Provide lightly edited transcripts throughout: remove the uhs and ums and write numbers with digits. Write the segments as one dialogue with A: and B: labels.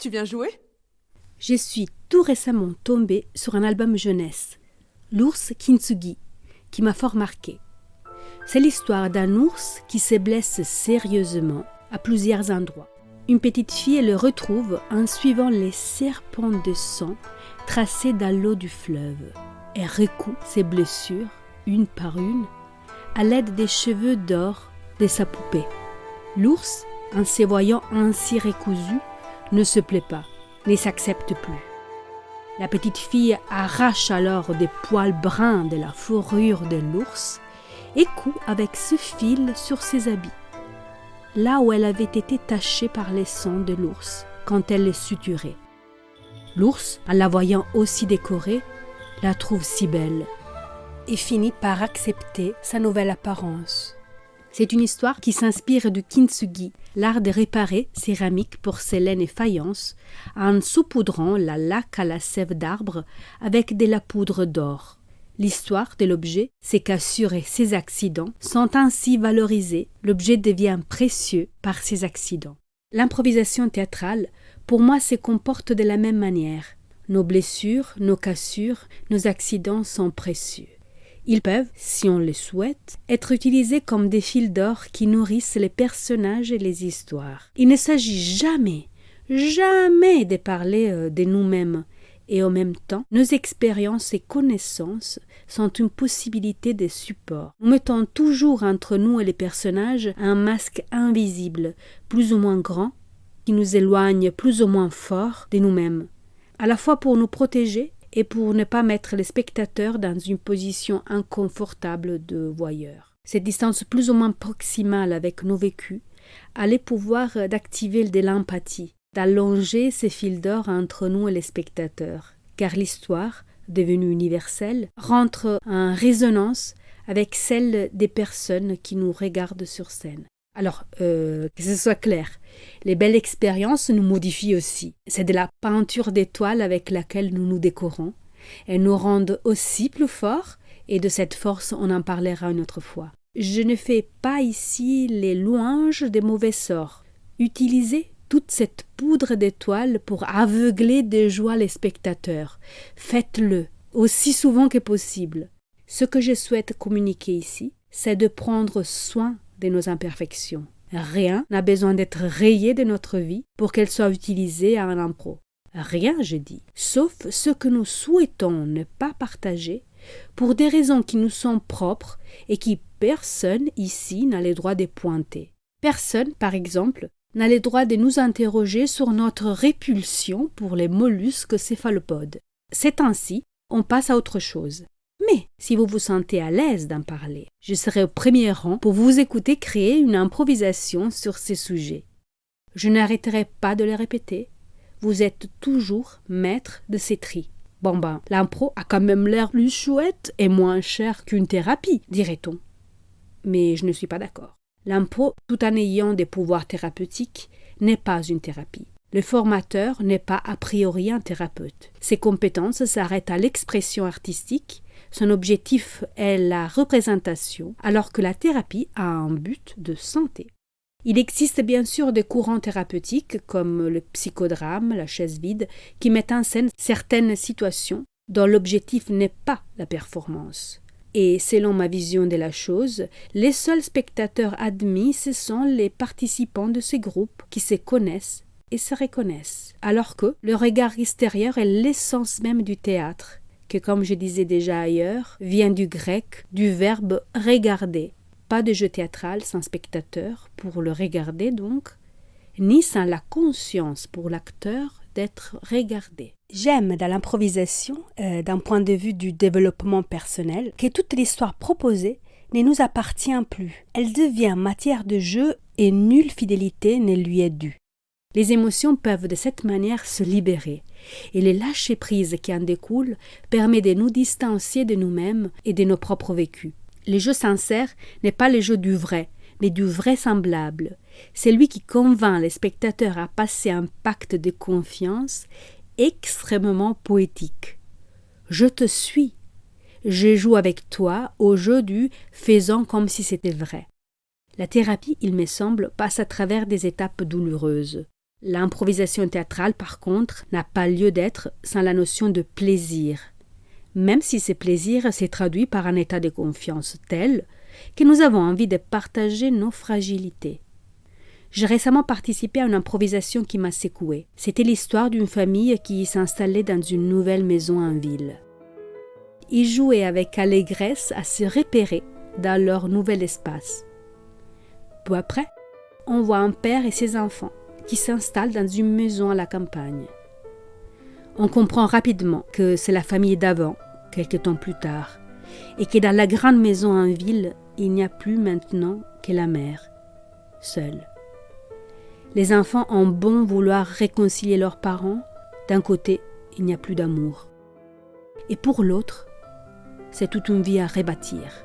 A: Tu viens jouer?
B: Je suis tout récemment tombée sur un album jeunesse, L'ours Kintsugi, qui m'a fort marqué. C'est l'histoire d'un ours qui se blesse sérieusement à plusieurs endroits. Une petite fille le retrouve en suivant les serpents de sang tracés dans l'eau du fleuve et recoue ses blessures, une par une, à l'aide des cheveux d'or de sa poupée. L'ours, en se voyant ainsi recousu, ne se plaît pas, ne s'accepte plus. La petite fille arrache alors des poils bruns de la fourrure de l'ours et coud avec ce fil sur ses habits, là où elle avait été tachée par les sangs de l'ours quand elle les suturait. L'ours, en la voyant aussi décorée, la trouve si belle et finit par accepter sa nouvelle apparence. C'est une histoire qui s'inspire du kintsugi, l'art de réparer céramique, porcelaine et faïence en saupoudrant la laque à la sève d'arbre avec de la poudre d'or. L'histoire de l'objet, c'est qu'à sur ces accidents sont ainsi valorisés, l'objet devient précieux par ces accidents. L'improvisation théâtrale, pour moi, se comporte de la même manière. Nos blessures, nos cassures, nos accidents sont précieux. Ils peuvent, si on le souhaite, être utilisés comme des fils d'or qui nourrissent les personnages et les histoires. Il ne s'agit jamais de parler de nous-mêmes, et en même temps, nos expériences et connaissances sont une possibilité de support. Nous mettons toujours entre nous et les personnages un masque invisible, plus ou moins grand, qui nous éloigne plus ou moins fort de nous-mêmes, à la fois pour nous protéger et pour ne pas mettre les spectateurs dans une position inconfortable de voyeur. Cette distance plus ou moins proximale avec nos vécus a le pouvoir d'activer de l'empathie, d'allonger ces fils d'or entre nous et les spectateurs, car l'histoire, devenue universelle, rentre en résonance avec celle des personnes qui nous regardent sur scène. Alors, que ce soit clair, les belles expériences nous modifient aussi. C'est de la peinture d'étoiles avec laquelle nous nous décorons. Elles nous rendent aussi plus forts et de cette force, on en parlera une autre fois. Je ne fais pas ici les louanges des mauvais sorts. Utilisez toute cette poudre d'étoiles pour aveugler de joie les spectateurs. Faites-le aussi souvent que possible. Ce que je souhaite communiquer ici, c'est de prendre soin de nos imperfections. Rien n'a besoin d'être rayé de notre vie pour qu'elle soit utilisée en impro. Rien, je dis, sauf ce que nous souhaitons ne pas partager pour des raisons qui nous sont propres et qui personne ici n'a le droit de pointer. Personne, par exemple, n'a le droit de nous interroger sur notre répulsion pour les mollusques céphalopodes. C'est ainsi, on passe à autre chose. Mais si vous vous sentez à l'aise d'en parler, je serai au premier rang pour vous écouter créer une improvisation sur ces sujets. Je n'arrêterai pas de le répéter. Vous êtes toujours maître de ces tris. Bon l'impro a quand même l'air plus chouette et moins cher qu'une thérapie, dirait-on. Mais je ne suis pas d'accord. L'impro, tout en ayant des pouvoirs thérapeutiques, n'est pas une thérapie. Le formateur n'est pas a priori un thérapeute. Ses compétences s'arrêtent à l'expression artistique. Son objectif est la représentation, alors que la thérapie a un but de santé. Il existe bien sûr des courants thérapeutiques comme le psychodrame, la chaise vide, qui mettent en scène certaines situations dont l'objectif n'est pas la performance. Et selon ma vision de la chose, les seuls spectateurs admis, ce sont les participants de ces groupes qui se connaissent et se reconnaissent, alors que le regard extérieur est l'essence même du théâtre, que, comme je disais déjà ailleurs, vient du grec, du verbe « regarder ». Pas de jeu théâtral sans spectateur pour le regarder donc, ni sans la conscience pour l'acteur d'être regardé. J'aime dans l'improvisation, d'un point de vue du développement personnel, que toute l'histoire proposée ne nous appartient plus. Elle devient matière de jeu et nulle fidélité ne lui est due. Les émotions peuvent de cette manière se libérer, et le lâcher-prise qui en découle permet de nous distancier de nous-mêmes et de nos propres vécus. Le jeu sincère n'est pas le jeu du vrai, mais du vraisemblable. C'est lui qui convainc les spectateurs à passer un pacte de confiance extrêmement poétique. Je te suis. Je joue avec toi au jeu du « faisant comme si c'était vrai ». La thérapie, il me semble, passe à travers des étapes douloureuses. L'improvisation théâtrale, par contre, n'a pas lieu d'être sans la notion de plaisir, même si ce plaisir s'est traduit par un état de confiance tel que nous avons envie de partager nos fragilités. J'ai récemment participé à une improvisation qui m'a secouée. C'était l'histoire d'une famille qui s'installait dans une nouvelle maison en ville. Ils jouaient avec allégresse à se repérer dans leur nouvel espace. Peu après, on voit un père et ses enfants qui s'installent dans une maison à la campagne. On comprend rapidement que c'est la famille d'avant, quelque temps plus tard, et que dans la grande maison en ville, il n'y a plus maintenant que la mère, seule. Les enfants ont bon vouloir réconcilier leurs parents. D'un côté, il n'y a plus d'amour. Et pour l'autre, c'est toute une vie à rebâtir.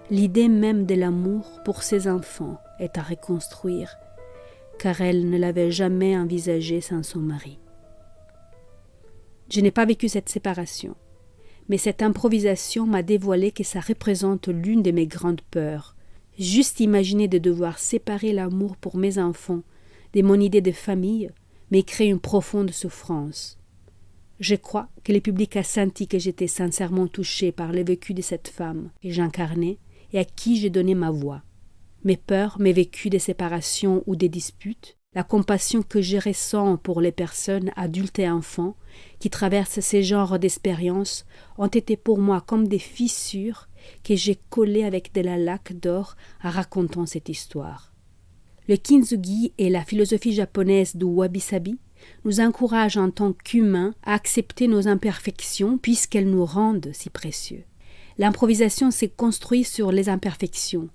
B: L'idée même de l'amour pour ses enfants est à reconstruire, car elle ne l'avait jamais envisagée sans son mari. Je n'ai pas vécu cette séparation, mais cette improvisation m'a dévoilé que ça représente l'une de mes grandes peurs. Juste imaginer de devoir séparer l'amour pour mes enfants de mon idée de famille me crée une profonde souffrance. Je crois que le public a senti que j'étais sincèrement touchée par le vécu de cette femme que j'incarnais et à qui j'ai donné ma voix. Mes peurs, mes vécus de séparation ou des disputes, la compassion que je ressens pour les personnes adultes et enfants qui traversent ces genres d'expériences ont été pour moi comme des fissures que j'ai collées avec de la laque d'or en racontant cette histoire. Le kintsugi et la philosophie japonaise du wabi-sabi nous encouragent en tant qu'humains à accepter nos imperfections puisqu'elles nous rendent si précieux. L'improvisation s'est construite sur les imperfections,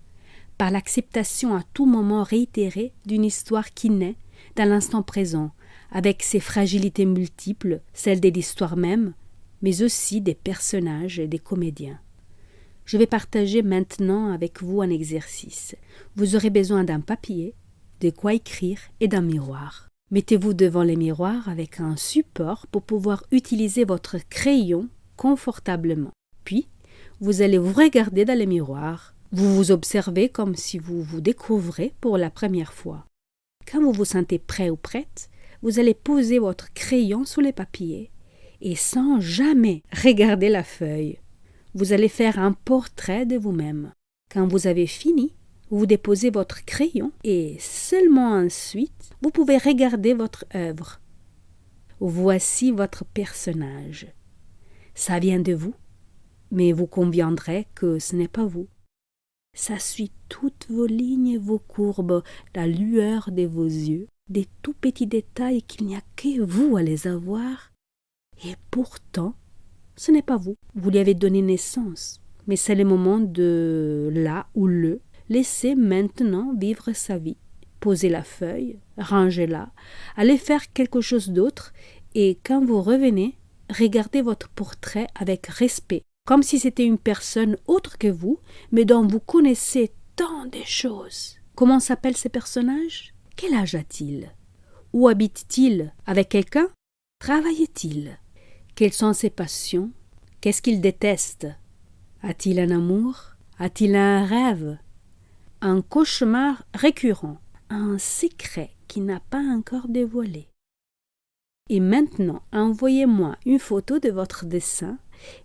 B: par l'acceptation à tout moment réitérée d'une histoire qui naît dans l'instant présent, avec ses fragilités multiples, celles de l'histoire même, mais aussi des personnages et des comédiens. Je vais partager maintenant avec vous un exercice. Vous aurez besoin d'un papier, de quoi écrire et d'un miroir. Mettez-vous devant les miroirs avec un support pour pouvoir utiliser votre crayon confortablement. Puis, vous allez vous regarder dans les miroirs. Vous vous observez comme si vous vous découvrez pour la première fois. Quand vous vous sentez prêt ou prête, vous allez poser votre crayon sous les papiers et sans jamais regarder la feuille. Vous allez faire un portrait de vous-même. Quand vous avez fini, vous déposez votre crayon et seulement ensuite, vous pouvez regarder votre œuvre. Voici votre personnage. Ça vient de vous, mais vous conviendrez que ce n'est pas vous. Ça suit toutes vos lignes et vos courbes, la lueur de vos yeux, des tout petits détails qu'il n'y a que vous à les avoir. Et pourtant, ce n'est pas vous. Vous lui avez donné naissance. Mais c'est le moment de là ou le laisser maintenant vivre sa vie. Posez la feuille, rangez-la, allez faire quelque chose d'autre et quand vous revenez, regardez votre portrait avec respect, comme si c'était une personne autre que vous, mais dont vous connaissez tant de choses. Comment s'appellent ces personnages? Quel âge a-t-il? Où habite-t-il? Avec quelqu'un? Travaille-t-il? Quelles sont ses passions? Qu'est-ce qu'il déteste? A-t-il un amour? A-t-il un rêve? Un cauchemar récurrent? Un secret qui n'a pas encore dévoilé? Et maintenant, envoyez-moi une photo de votre dessin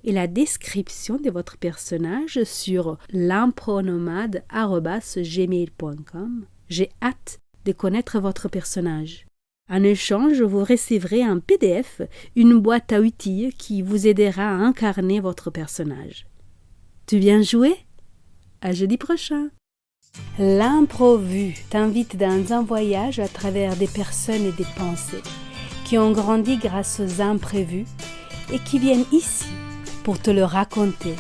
B: et la description de votre personnage sur l'impronomade@gmail.com. J'ai hâte de connaître votre personnage. En échange, vous recevrez un PDF, une boîte à outils qui vous aidera à incarner votre personnage. Tu viens jouer? À jeudi prochain! L'impro-vue t'invite dans un voyage à travers des personnes et des pensées qui ont grandi grâce aux imprévus et qui viennent ici pour te le raconter